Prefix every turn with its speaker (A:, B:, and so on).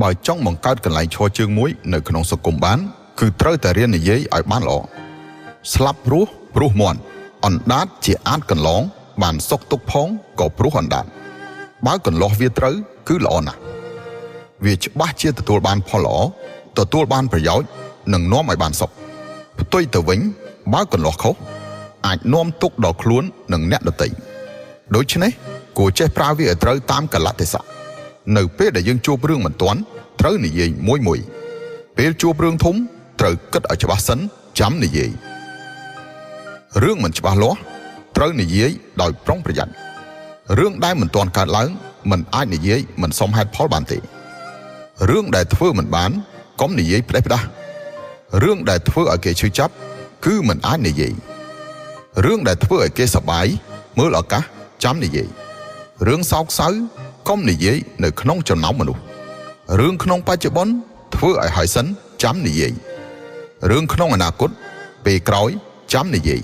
A: បើចង់បង្កើតកន្លែងឈរជើងមួយនៅក្នុងសង្គមបានគឺត្រូវតែរៀននិយាយឲ្យបានល្អស្លាប់ព្រោះមាន់អណ្ដាតជាអាចកន្លងបានសុកទុកផងក៏ព្រោះអណ្ដាតបើកន្លោះវាត្រូវគឺល្អណាស់វាច្បាស់ជាទទួលបានផលល្អទទួលបានប្រយោជន៍និងនាំឲ្យបានសុខផ្ទុយទៅវិញបើកន្លោះខុសអាចនាំទុកដល់ខ្លួននិងអ្នកដទៃដូច្នេះគួរចេះប្រើវាឲ្យត្រូវតាមកលៈទេសៈនៅពេលដែលយើងជួបរឿងមិនទាន់ត្រូវនិយាយមួយពេលជួបរឿងធំត្រូវគិតឲ្យច្បាស់សិនចាំនិយាយរឿងមិនច្បាស់លាស់ត្រូវនិយាយដោយប្រុងប្រយ័ត្នរឿងដែលមិនទាន់កើតឡើងមិនអាចនិយាយមិនសមហេតុផលបានទេរឿងដែលធ្វើមិនបានកុំនិយាយផ្ដេសផ្ដាស់រឿងដែលធ្វើឲ្យគេឈឺចាប់គឺមិនអាចនិយាយរឿងដែលធ្វើឲ្យគេសប្បាយមើលឱកាសចាំនិយាយរឿងសោកសៅកុំនិយាយនៅក្នុងចំណោមមនុស្សរឿងក្នុងបច្ចុប្បន្នធ្វើឲ្យហើយសិនចាំនិយាយរឿងក្នុងអនាគតពេលក្រោយចាំនិយាយ